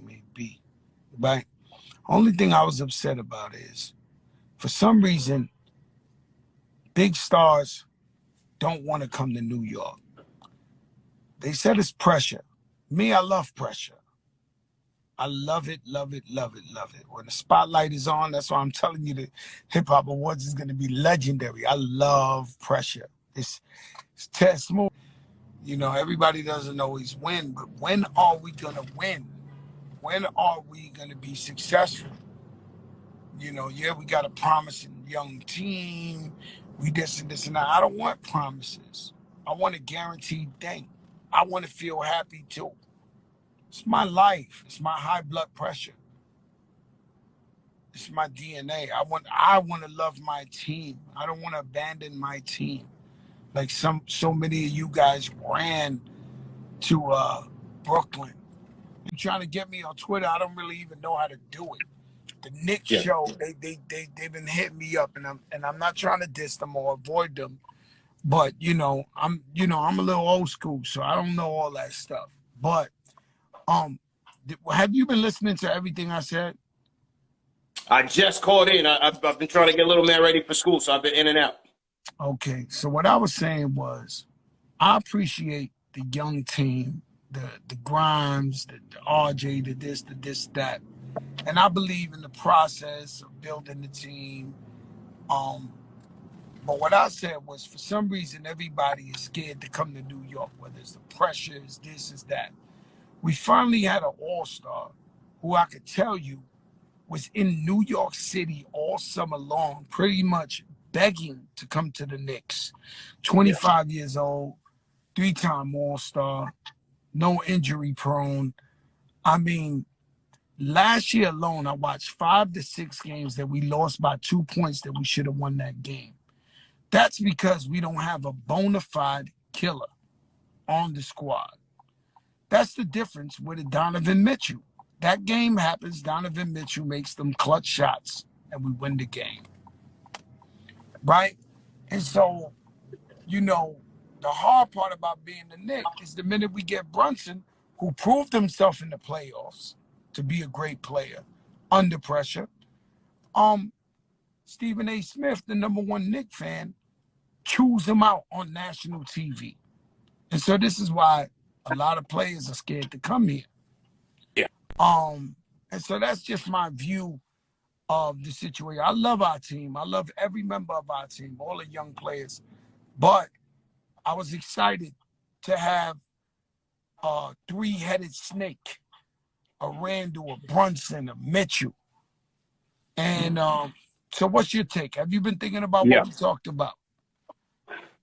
may be, right? Only thing I was upset about is, for some reason, big stars don't want to come to New York. They said it's pressure. Me, I love pressure. I love it, love it, love it, love it. When the spotlight is on, that's why I'm telling you the Hip Hop Awards is going to be legendary. I love pressure. It's test move. You know, everybody doesn't always win, but when are we going to win? When are we going to be successful? You know, yeah, we got a promising young team. We this and this and that. I don't want promises. I want a guaranteed thing. I want to feel happy too. It's my life. It's my high blood pressure. It's my DNA. I want to love my team. I don't want to abandon my team. Like so many of you guys ran to Brooklyn. You're trying to get me on Twitter. I don't really even know how to do it. The Knicks Yeah. show, they've been hitting me up, and I'm not trying to diss them or avoid them, but I'm a little old school, so I don't know all that stuff. But have you been listening to everything I said? I just called in. I've been trying to get little man ready for school, so I've been in and out. Okay, so what I was saying was, I appreciate the young team, the Grimes, the RJ, the this, that, and I believe in the process of building the team. But what I said was, for some reason, everybody is scared to come to New York, whether it's the pressure, is this, is that. We finally had an all-star who I could tell you was in New York City all summer long, pretty much begging to come to the Knicks. 25 years old, three-time all-star, no injury prone. I mean, last year alone, I watched 5 to 6 games that we lost by 2 points that we should have won that game. That's because we don't have a bona fide killer on the squad. That's the difference with a Donovan Mitchell. That game happens, Donovan Mitchell makes them clutch shots, and we win the game. Right? And so, the hard part about being the Knicks is the minute we get Brunson, who proved himself in the playoffs to be a great player under pressure, Stephen A. Smith, the #1 Knicks fan, chews him out on national TV. And so this is why a lot of players are scared to come here. Yeah. And so that's just my view of the situation. I love our team. I love every member of our team, all the young players. But I was excited to have a three-headed snake, a Randall, a Brunson, a Mitchell. And so what's your take? Have you been thinking about what we talked about?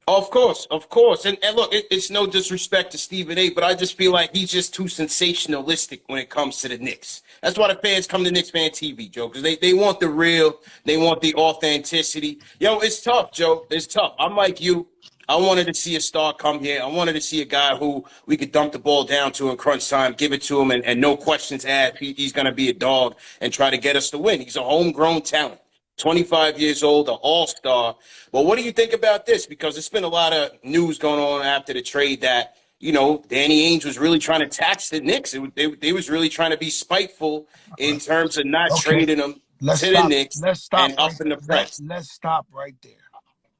Of course. And look, it's no disrespect to Stephen A., but I just feel like he's just too sensationalistic when it comes to the Knicks. That's why the fans come to Knicks Fan TV, Joe, because they want the real, they want the authenticity. Yo, it's tough, Joe. It's tough. I'm like you. I wanted to see a star come here. I wanted to see a guy who we could dump the ball down to in crunch time, give it to him, and no questions asked. He's going to be a dog and try to get us to win. He's a homegrown talent. 25 years old, an all-star. Well, what do you think about this? Because there's been a lot of news going on after the trade that, Danny Ainge was really trying to tax the Knicks. They was really trying to be spiteful in terms of not trading them to the Knicks and up in the press. Let's stop right there,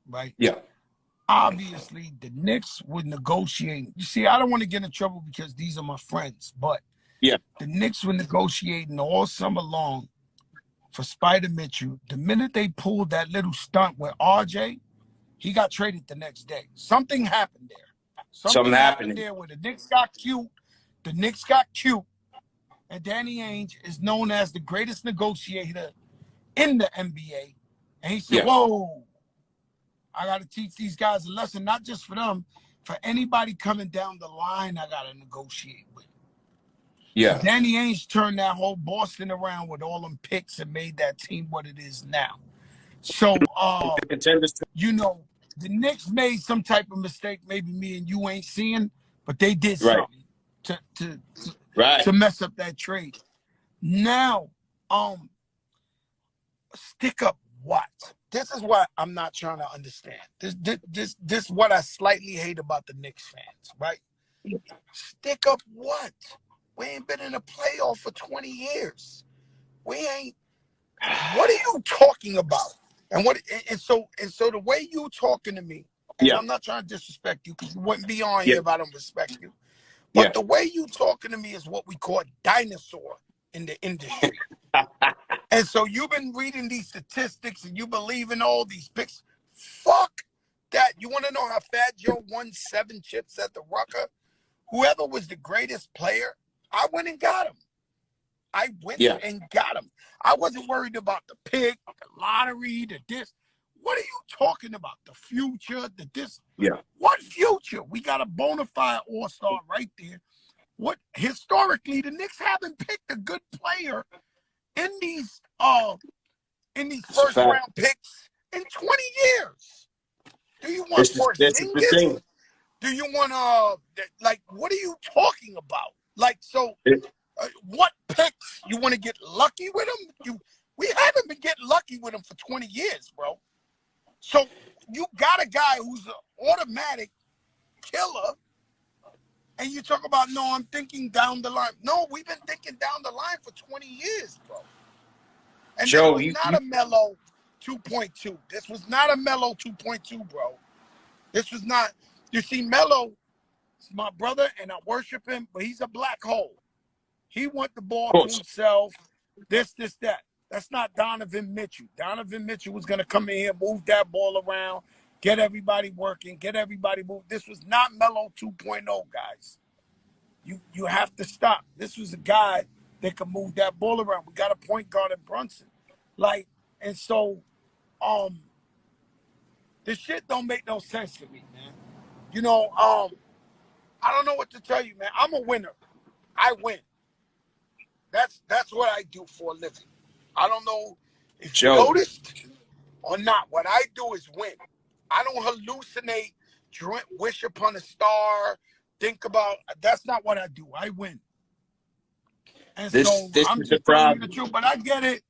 right? Yeah. Obviously, the Knicks would negotiate. You see, I don't want to get in trouble because these are my friends, but yeah, the Knicks were negotiating all summer long for Spider Mitchell. The minute they pulled that little stunt with RJ, he got traded the next day. Something happened there. Something happened there where the Knicks got cute. The Knicks got cute. And Danny Ainge is known as the greatest negotiator in the NBA. And he said, whoa, I got to teach these guys a lesson, not just for them, for anybody coming down the line I got to negotiate with. Yeah. So Danny Ainge turned that whole Boston around with all them picks and made that team what it is now. So, the Knicks made some type of mistake maybe me and you ain't seeing, but they did something to mess up that trade. Now, stick up what? This is what I'm not trying to understand. This is what I slightly hate about the Knicks fans, right? Stick up what? We ain't been in a playoff for 20 years. We ain't. What are you talking about? And so the way you talking to me, and Yeah, I'm not trying to disrespect you because you wouldn't be on yeah, here if I don't respect you. But yeah. the way you talking to me is what we call dinosaur in the industry. And so you've been reading these statistics and you believe in all these picks. Fuck that. You want to know how Fat Joe won 7 chips at the Rucker? Whoever was the greatest player, I went and got him. I went Yeah, and got him. I wasn't worried about the pick, the lottery, the this. What are you talking about? The future, the this. yeah. What future? We got a bona fide all-star right there. What historically the Knicks haven't picked a good player in these It's a first fact. round picks in 20 years. Do you want This is the Porzingis? thing. Do you want like what are you talking about? Like so It, what picks? You want to get lucky with them? We haven't been getting lucky with them for 20 years, bro. So you got a guy who's an automatic killer, and you talk about no, I'm thinking down the line. No, we've been thinking down the line for 20 years, bro. And this Joe, was not a Melo 2.2. This was not a Melo 2.2, bro. This was not. You see, Melo is my brother, and I worship him, but he's a black hole. He want the ball of to course. himself. This, that. That's not Donovan Mitchell. Donovan Mitchell was gonna come in here, move that ball around, get everybody working, get everybody moved. This was not Melo 2.0, guys. You have to stop. This was a guy that could move that ball around. We got a point guard in Brunson. Like, and so this shit don't make no sense to me, man. You know, I don't know what to tell you, man. I'm a winner. I win. That's what I do for a living. I don't know if you Joe, noticed or not. What I do is win. I don't hallucinate, dream, wish upon a star, think about. That's not what I do. I win. And this so this I'm is the just telling you the problem. truth. But I get it.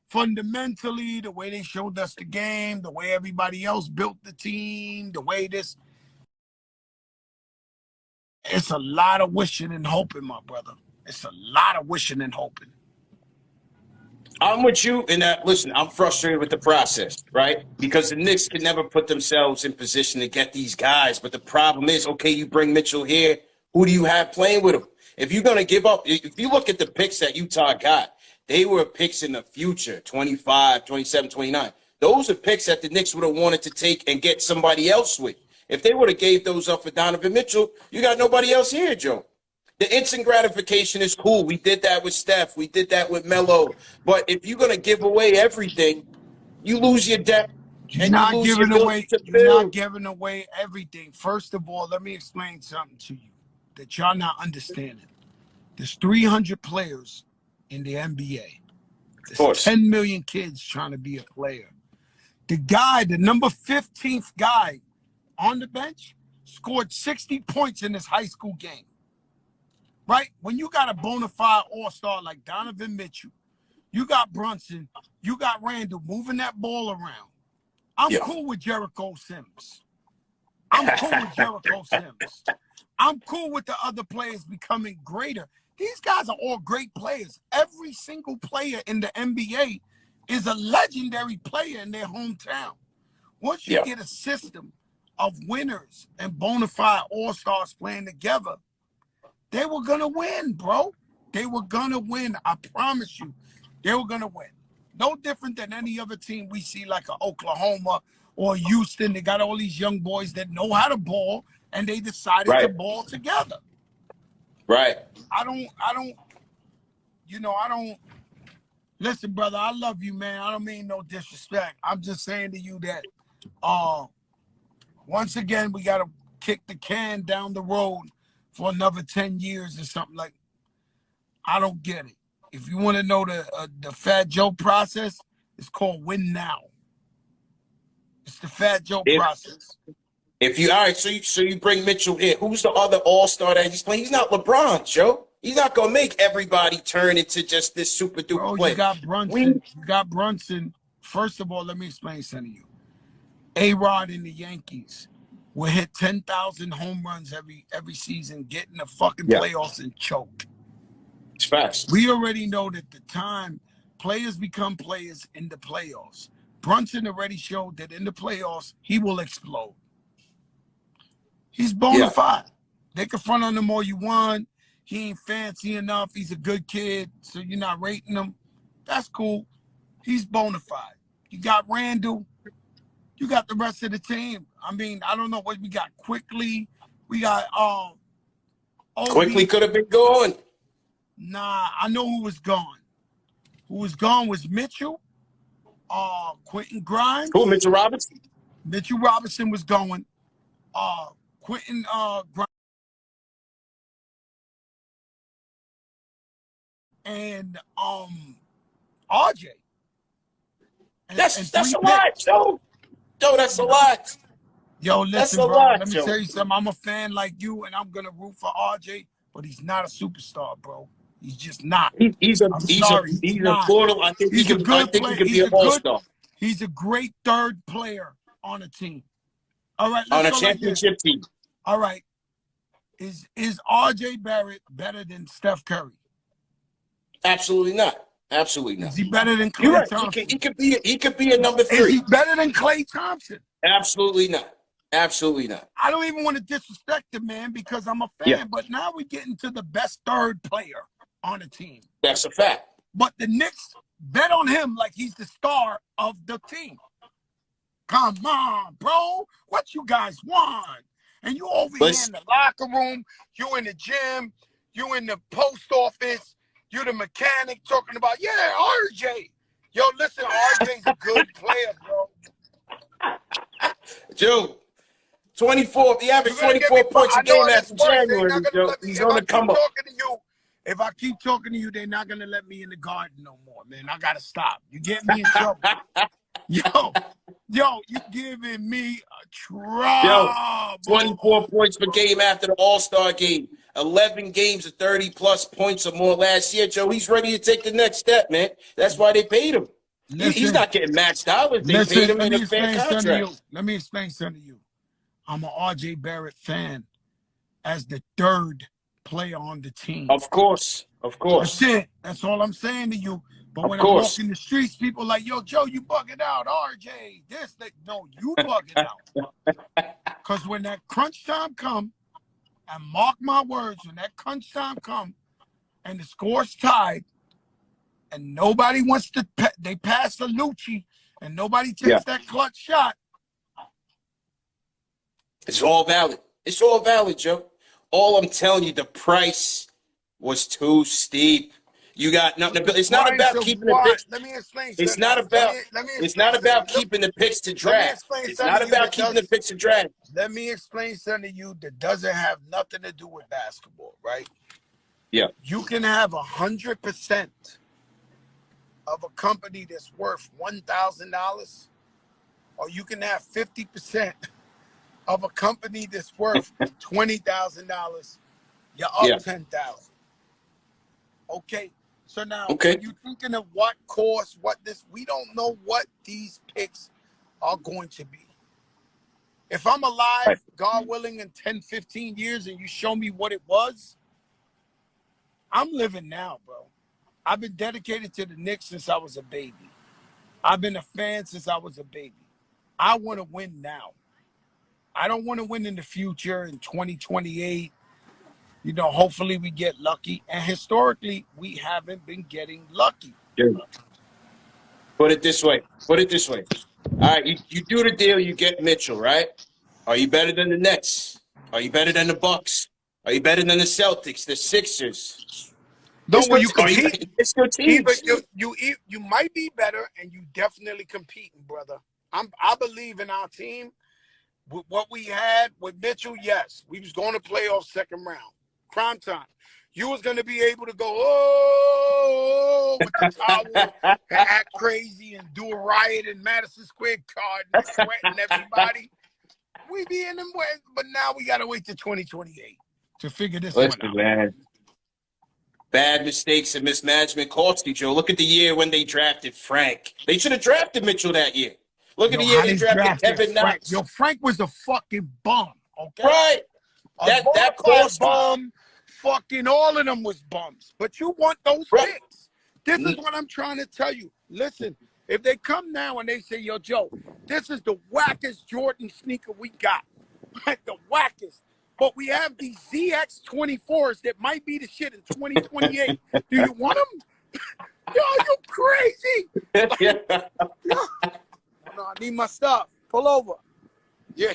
Fundamentally, the way they showed us the game, the way everybody else built the team, the way this, it's a lot of wishing and hoping, my brother. It's a lot of wishing and hoping. I'm with you in that. Listen, I'm frustrated with the process, right? Because the Knicks can never put themselves in position to get these guys. But the problem is, okay, you bring Mitchell here. Who do you have playing with him? If you're going to give up, if you look at the picks that Utah got, they were picks in the future 25, 27, 29. Those are picks that the Knicks would have wanted to take and get somebody else with. If they would have gave those up for Donovan Mitchell, you got nobody else here, Joe. The instant gratification is cool. We did that with Steph. We did that with Melo. But if you're going to give away everything, you lose your depth You're and you not lose your giving ability away. to You're not build. giving away everything. First of all, let me explain something to you that y'all not understanding. There's 300 players in the NBA. Of There's course. 10 million kids trying to be a player. The guy, the number 15th guy on the bench, scored 60 points in his high school game. Right? When you got a bona fide all-star like Donovan Mitchell, you got Brunson, you got Randall moving that ball around. I'm Yeah. cool with Jericho Sims. I'm cool with Jericho Sims. I'm cool with the other players becoming greater. These guys are all great players. Every single player in the NBA is a legendary player in their hometown. Once you Yeah. get a system of winners and bona fide all-stars playing together, they were going to win, bro. They were going to win. I promise you. They were going to win. No different than any other team we see like a Oklahoma or Houston. They got all these young boys that know how to ball, and they decided to Right. ball together. Right. I don't, listen, brother, I love you, man. I don't mean no disrespect. I'm just saying to you that, once again, we got to kick the can down the road for another 10 years or something like. I don't get it. If you want to know the Fat Joe process, it's called win now. It's the Fat Joe If process. if you all right, so you bring Mitchell here. Who's the other all-star that he's playing? He's not LeBron, Joe. He's not gonna make everybody turn into just this super duper Bro, you player. got We Brunson. You got Brunson. First of all, let me explain something to you. A-Rod in the Yankees will hit 10,000 home runs every season, get in the fucking yeah. playoffs and choke. It's facts. We already know that the time players become players in the playoffs. Brunson already showed that in the playoffs, he will explode. He's bona Yeah. fide. They can front on him all you want. He ain't fancy enough. He's a good kid, so you're not rating him. That's cool. He's bona fide. You got Randall. You got the rest of the team. I mean, I don't know what we got. Quickly, we got Quickly could have been gone. Nah, I know who was gone. Who was gone was Mitchell, Quentin Grimes. Who, Mitchell Robinson? Mitchell Robinson was going. Quentin Grimes and RJ. That's a lot, Joe. Joe, that's a lot. Yo, listen, bro. Let me tell you something. I'm a fan like you, and I'm gonna root for RJ, but he's not a superstar, bro. He's just not. He's a portal. I think he can be an all-star. He's a great third player on a team. All right, on a championship team. All right. Is RJ Barrett better than Steph Curry? Absolutely not. Absolutely not. Is he better than Klay Thompson? He could be a number 3. Is he better than Klay Thompson? Absolutely not. Absolutely not. I don't even want to disrespect the man because I'm a fan, but now we're getting to the best third player on a team. That's a fact. But the Knicks bet on him like he's the star of the team. Come on, bro. What you guys want? And you over here in the locker room, you in the gym, you in the post office, you the mechanic talking about, yeah, RJ. Yo, listen, RJ's a good player, bro. Joe, 24, he averaged 24 points a game after January, Joe. He's going to come up. If I keep talking to you, they're not going to let me in the garden no more, man. I got to stop. You get me in trouble. Yo, you giving me a trouble. Yo, 24 points per game after the All-Star game. 11 games of 30-plus points or more last year, Joe. He's ready to take the next step, man. That's why they paid him. He's not getting max dollars. They paid him in a fair contract. Let me explain something to you. I'm an RJ Barrett fan as the third player on the team. Of course. That's it. That's all I'm saying to you. But when I'm walking the streets, people like, yo, Joe, you bugging out. RJ, this, that. No, you bugging out. Because when that crunch time come, and mark my words, when that crunch time come, and the score's tied, and nobody wants to, they pass the Lucci, and nobody takes that clutch shot. It's all valid. It's all valid, Joe. All I'm telling you, the price was too steep. You got nothing. It's not about keeping the picks. Let me explain. It's not about. It's not about keeping the picks to draft. It's not about keeping the picks to draft. Let me explain something to you that doesn't have nothing to do with basketball, right? Yeah. You can have 100% of a company that's worth $1,000, or you can have 50% of a company that's worth $20,000. You're up 10,000. Okay. So now, when you're thinking of what cost, we don't know what these picks are going to be. If I'm alive, God willing, in 10, 15 years, and you show me what it was, I'm living now, bro. I've been dedicated to the Knicks since I was a baby. I've been a fan since I was a baby. I want to win now. I don't want to win in the future in 2028. You know, hopefully we get lucky. And historically, we haven't been getting lucky. Yeah. Put it this way. All right, you do the deal, you get Mitchell, right? Are you better than the Nets? Are you better than the Bucks? Are you better than the Celtics, the Sixers? No, when you compete, it's good teams. You might be better, and you definitely competing, brother. I believe in our team. With what we had with Mitchell, yes, we was going to playoff second round. Prime time. You was going to be able to go, oh, with the towel and act crazy and do a riot in Madison Square Garden, sweating everybody. We be in them ways, but now we got to wait till 2028 to figure this one out. Man. Bad mistakes and mismanagement cost you, Joe. Look at the year when they drafted Frank. They should have drafted Mitchell that year. Look at the year they drafted Kevin Knox. Frank was a fucking bum, okay? Right. That cost bum, fucking all of them was bums. But you want those Right. picks. This is what I'm trying to tell you. Listen, if they come now and they say, yo, Joe, this is the wackest Jordan sneaker we got. Like the wackest. But we have these ZX24s that might be the shit in 2028. Do you want them? Yo, you crazy. Like, yo. No, I need my stuff. Pull over. Yeah.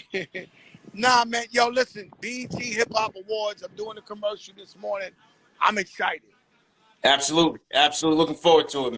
Nah, man. Yo, listen. BET Hip Hop Awards. I'm doing a commercial this morning. I'm excited. Absolutely. Absolutely. Looking forward to it.